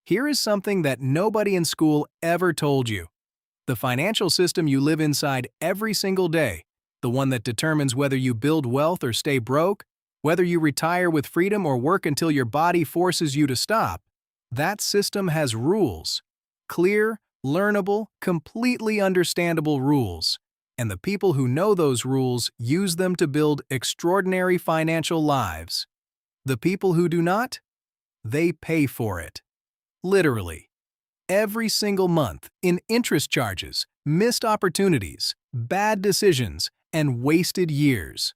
Here is something that nobody in school ever told you. The financial system you live inside every single day, the one that determines whether you build wealth or stay broke, whether you retire with freedom or work until your body forces you to stop, that system has rules. Clear, learnable, completely understandable rules. And the people who know those rules use them to build extraordinary financial lives. The people who do not, they pay for it. Literally. Every single month in interest charges, missed opportunities, bad decisions, and wasted years.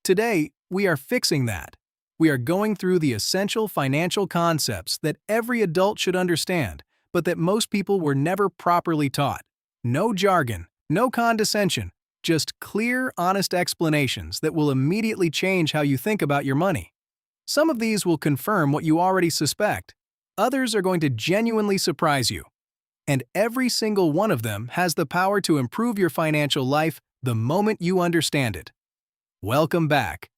Today, we are fixing that. We are going through the essential financial concepts that every adult should understand, but that most people were never properly taught. No jargon, no condescension, just clear, honest explanations that will immediately change how you think about your money. Some of these will confirm what you already suspect. Others are going to genuinely surprise you. And every single one of them has the power to improve your financial life the moment you understand it. Welcome back.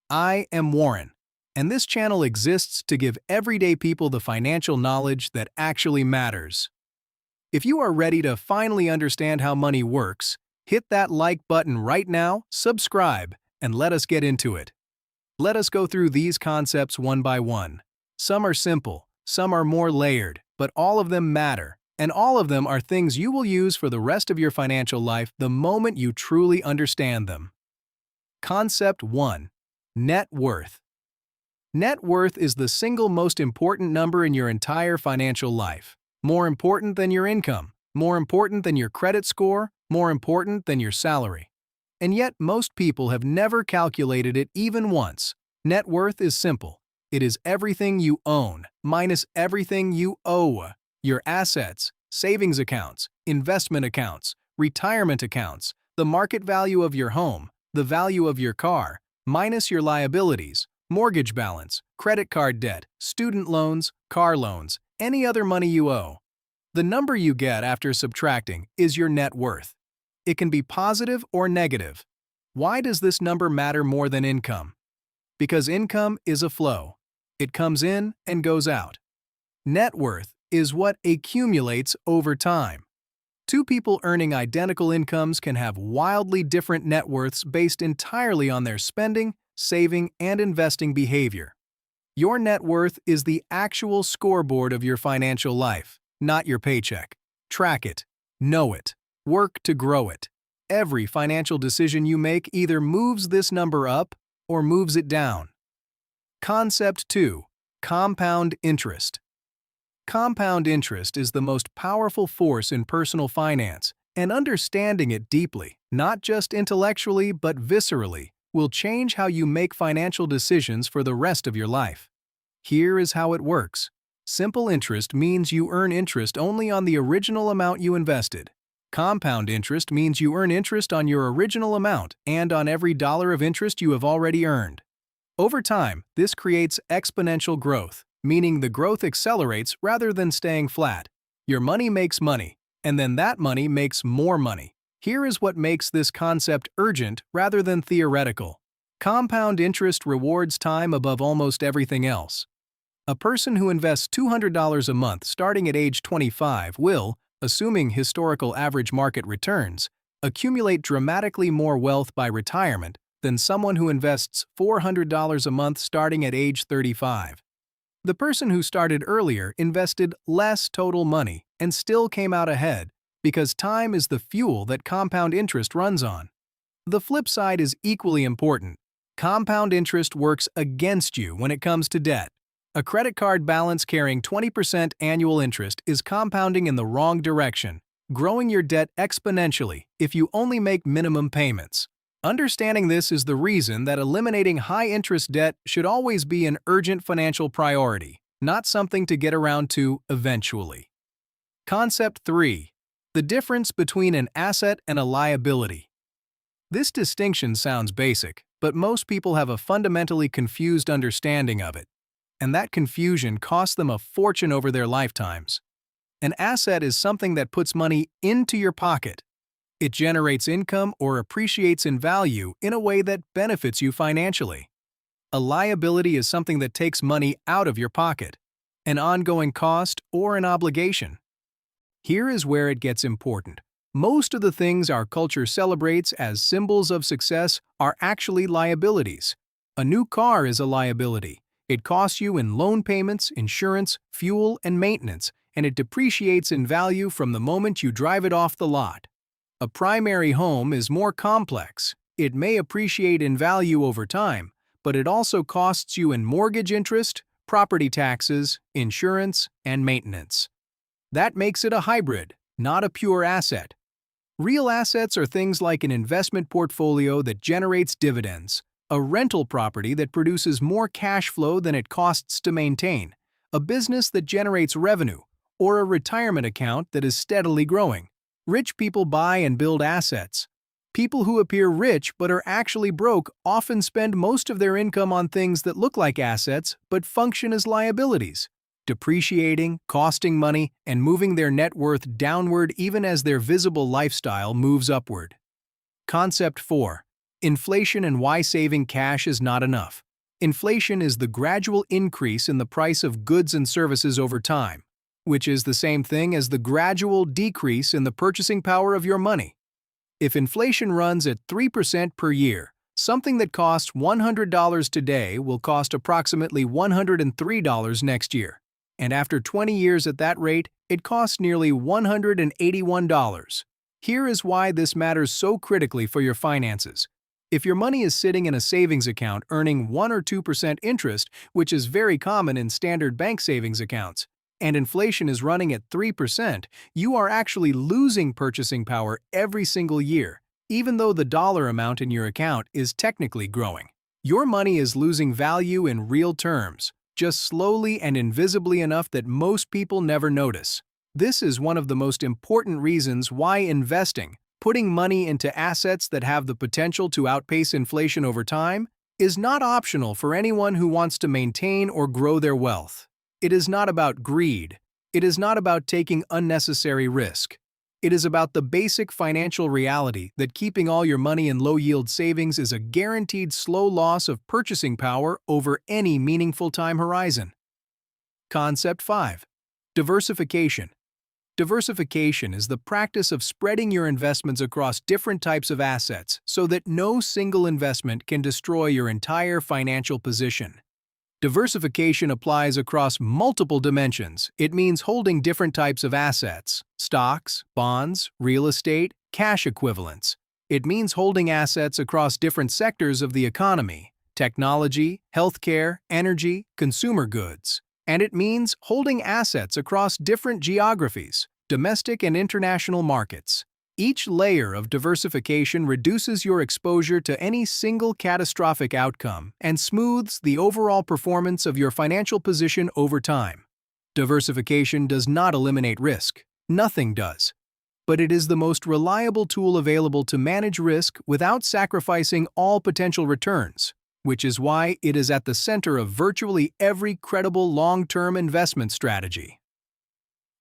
I am Warren, and this channel exists to give everyday people the financial knowledge that actually matters. If you are ready to finally understand how money works, hit that like button right now, subscribe, and let us get into it. Let us go through these concepts one by one. Some are simple, some are more layered, but all of them matter, and all of them are things you will use for the rest of your financial life the moment you truly understand them. Concept 1. Net worth. Net worth is the single most important number in your entire financial life. More important than your income, more important than your credit score, more important than your salary. And yet most people have never calculated it even once. Net worth is simple. It is everything you own minus everything you owe. Your assets, savings accounts, investment accounts, retirement accounts, the market value of your home, the value of your car, minus your liabilities, mortgage balance, credit card debt, student loans, car loans, any other money you owe. The number you get after subtracting is your net worth. It can be positive or negative. Why does this number matter more than income? Because income is a flow. It comes in and goes out. Net worth is what accumulates over time. Two people earning identical incomes can have wildly different net worths based entirely on their spending, saving, and investing behavior. Your net worth is the actual scoreboard of your financial life, not your paycheck. Track it. Know it. Work to grow it. Every financial decision you make either moves this number up or moves it down. Concept 2. Compound interest. Compound interest is the most powerful force in personal finance, and understanding it deeply, not just intellectually but viscerally, will change how you make financial decisions for the rest of your life. Here is how it works. Simple interest means you earn interest only on the original amount you invested. Compound interest means you earn interest on your original amount and on every dollar of interest you have already earned. Over time, this creates exponential growth, meaning the growth accelerates rather than staying flat. Your money makes money, and then that money makes more money. Here is what makes this concept urgent rather than theoretical. Compound interest rewards time above almost everything else. A person who invests $200 a month starting at age 25 will, assuming historical average market returns, accumulate dramatically more wealth by retirement than someone who invests $400 a month starting at age 35. The person who started earlier invested less total money and still came out ahead because time is the fuel that compound interest runs on. The flip side is equally important. Compound interest works against you when it comes to debt. A credit card balance carrying 20% annual interest is compounding in the wrong direction, growing your debt exponentially if you only make minimum payments. Understanding this is the reason that eliminating high-interest debt should always be an urgent financial priority, not something to get around to eventually. Concept 3. The difference between an asset and a liability. This distinction sounds basic, but most people have a fundamentally confused understanding of it, and that confusion costs them a fortune over their lifetimes. An asset is something that puts money into your pocket. It generates income or appreciates in value in a way that benefits you financially. A liability is something that takes money out of your pocket. an ongoing cost, or an obligation? Here is where it gets important. Most of the things our culture celebrates as symbols of success are actually liabilities. A new car is a liability. It costs you in loan payments, insurance, fuel, and maintenance, and it depreciates in value from the moment you drive it off the lot. A primary home is more complex. It may appreciate in value over time, but it also costs you in mortgage interest, property taxes, insurance, and maintenance. That makes it a hybrid, not a pure asset. Real assets are things like an investment portfolio that generates dividends, a rental property that produces more cash flow than it costs to maintain, a business that generates revenue, or a retirement account that is steadily growing. Rich people buy and build assets. People who appear rich but are actually broke often spend most of their income on things that look like assets but function as liabilities, depreciating, costing money, and moving their net worth downward even as their visible lifestyle moves upward. Concept 4. Inflation and why saving cash is not enough. Inflation is the gradual increase in the price of goods and services over time, which is the same thing as the gradual decrease in the purchasing power of your money. If inflation runs at 3% per year, something that costs $100 today will cost approximately $103 next year. And after 20 years at that rate, it costs nearly $181. Here is why this matters so critically for your finances. If your money is sitting in a savings account earning 1 or 2% interest, which is very common in standard bank savings accounts, and inflation is running at 3%, you are actually losing purchasing power every single year, even though the dollar amount in your account is technically growing. Your money is losing value in real terms, just slowly and invisibly enough that most people never notice. This is one of the most important reasons why investing, putting money into assets that have the potential to outpace inflation over time, is not optional for anyone who wants to maintain or grow their wealth. It is not about greed. It is not about taking unnecessary risk. It is about the basic financial reality that keeping all your money in low-yield savings is a guaranteed slow loss of purchasing power over any meaningful time horizon. Concept 5. Diversification. Diversification is the practice of spreading your investments across different types of assets so that no single investment can destroy your entire financial position. Diversification applies across multiple dimensions. It means holding different types of assets, stocks, bonds, real estate, cash equivalents. It means holding assets across different sectors of the economy, technology, healthcare, energy, consumer goods. And it means holding assets across different geographies, domestic and international markets. Each layer of diversification reduces your exposure to any single catastrophic outcome and smooths the overall performance of your financial position over time. Diversification does not eliminate risk. Nothing does. But it is the most reliable tool available to manage risk without sacrificing all potential returns, which is why it is at the center of virtually every credible long-term investment strategy.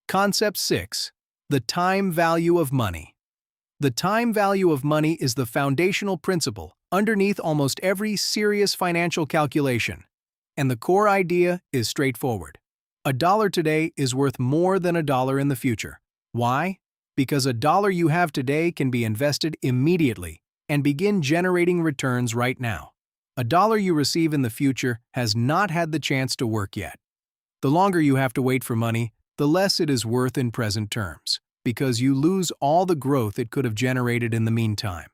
Concept 6. The time value of money. The time value of money is the foundational principle underneath almost every serious financial calculation. And the core idea is straightforward. A dollar today is worth more than a dollar in the future. Why? Because a dollar you have today can be invested immediately and begin generating returns right now. A dollar you receive in the future has not had the chance to work yet. The longer you have to wait for money, the less it is worth in present terms, because you lose all the growth it could have generated in the meantime.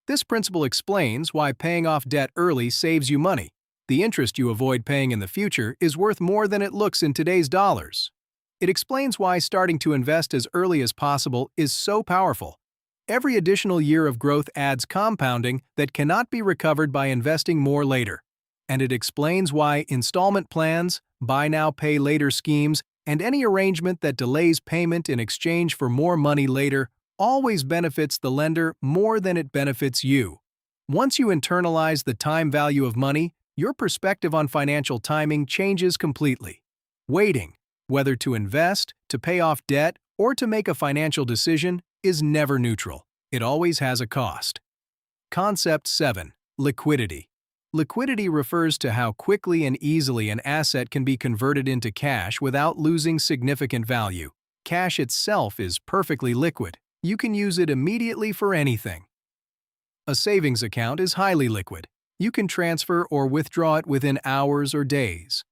This principle explains why paying off debt early saves you money. The interest you avoid paying in the future is worth more than it looks in today's dollars. It explains why starting to invest as early as possible is so powerful. Every additional year of growth adds compounding that cannot be recovered by investing more later. And it explains why installment plans, buy now, pay later schemes, and any arrangement that delays payment in exchange for more money later always benefits the lender more than it benefits you. Once you internalize the time value of money, your perspective on financial timing changes completely. Waiting, whether to invest, to pay off debt, or to make a financial decision, is never neutral. It always has a cost. Concept 7. Liquidity. Liquidity refers to how quickly and easily an asset can be converted into cash without losing significant value. Cash itself is perfectly liquid. You can use it immediately for anything. A savings account is highly liquid. You can transfer or withdraw it within hours or days.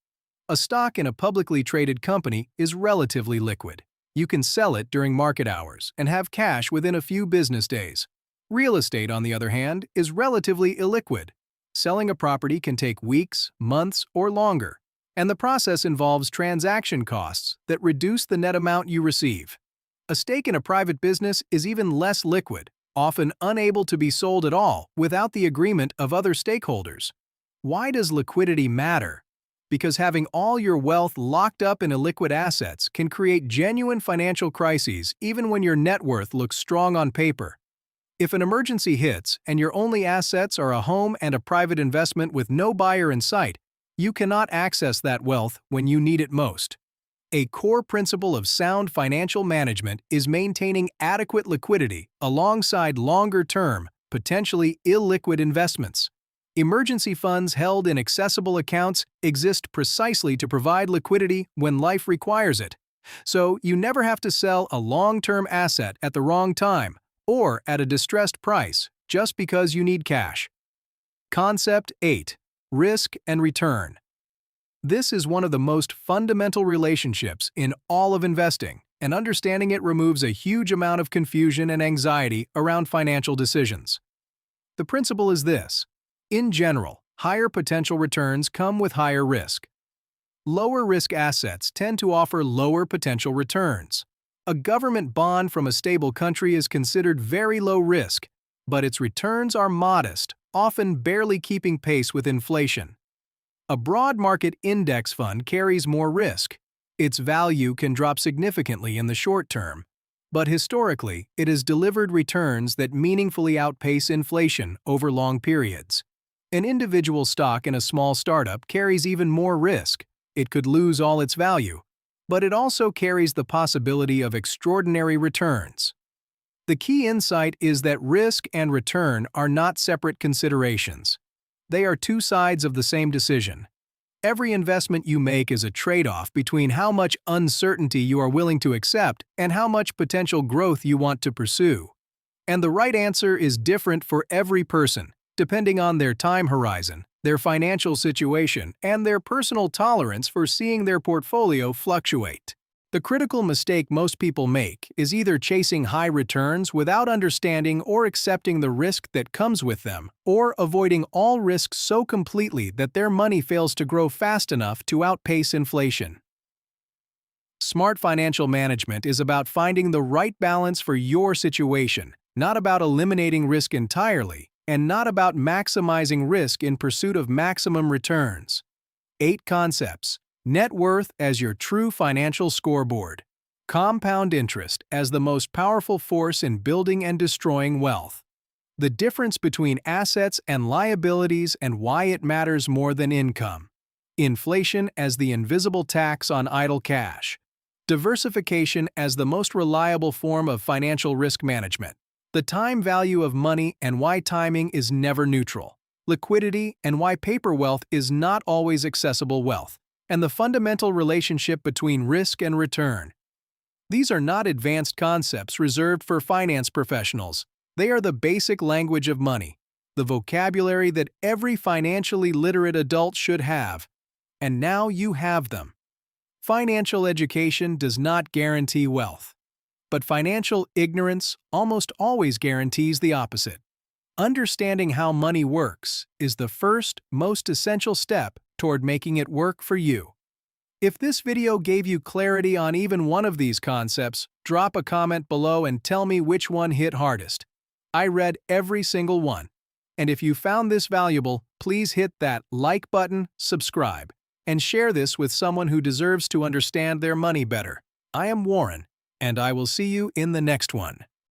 A stock in a publicly traded company is relatively liquid. You can sell it during market hours and have cash within a few business days. Real estate, on the other hand, is relatively illiquid. Selling a property can take weeks, months, or longer, and the process involves transaction costs that reduce the net amount you receive. A stake in a private business is even less liquid, often unable to be sold at all without the agreement of other stakeholders. Why does liquidity matter? Because having all your wealth locked up in illiquid assets can create genuine financial crises even when your net worth looks strong on paper. If an emergency hits and your only assets are a home and a private investment with no buyer in sight, you cannot access that wealth when you need it most. A core principle of sound financial management is maintaining adequate liquidity alongside longer-term, potentially illiquid investments. Emergency funds held in accessible accounts exist precisely to provide liquidity when life requires it. So you never have to sell a long-term asset at the wrong time or at a distressed price just because you need cash. Concept 8. Risk and return. This is one of the most fundamental relationships in all of investing, and understanding it removes a huge amount of confusion and anxiety around financial decisions. The principle is this: in general, higher potential returns come with higher risk. Lower risk assets tend to offer lower potential returns. A government bond from a stable country is considered very low risk, but its returns are modest, often barely keeping pace with inflation. A broad market index fund carries more risk. Its value can drop significantly in the short term, but historically, it has delivered returns that meaningfully outpace inflation over long periods. An individual stock in a small startup carries even more risk. It could lose all its value, but it also carries the possibility of extraordinary returns. The key insight is that risk and return are not separate considerations. They are two sides of the same decision. Every investment you make is a trade-off between how much uncertainty you are willing to accept and how much potential growth you want to pursue. And the right answer is different for every person, depending on their time horizon, their financial situation, and their personal tolerance for seeing their portfolio fluctuate. The critical mistake most people make is either chasing high returns without understanding or accepting the risk that comes with them, or avoiding all risks so completely that their money fails to grow fast enough to outpace inflation. Smart financial management is about finding the right balance for your situation, not about eliminating risk entirely, and not about maximizing risk in pursuit of maximum returns. 8 concepts. Net worth as your true financial scoreboard. Compound interest as the most powerful force in building and destroying wealth. The difference between assets and liabilities and why it matters more than income. Inflation as the invisible tax on idle cash. Diversification as the most reliable form of financial risk management. The time value of money and why timing is never neutral. Liquidity and why paper wealth is not always accessible wealth. And the fundamental relationship between risk and return. These are not advanced concepts reserved for finance professionals. They are the basic language of money, the vocabulary that every financially literate adult should have. And now you have them. Financial education does not guarantee wealth. But financial ignorance almost always guarantees the opposite. Understanding how money works is the first, most essential step toward making it work for you. If this video gave you clarity on even one of these concepts, drop a comment below and tell me which one hit hardest. I read every single one. And if you found this valuable, please hit that like button, subscribe, and share this with someone who deserves to understand their money better. I am Warren, and I will see you in the next one.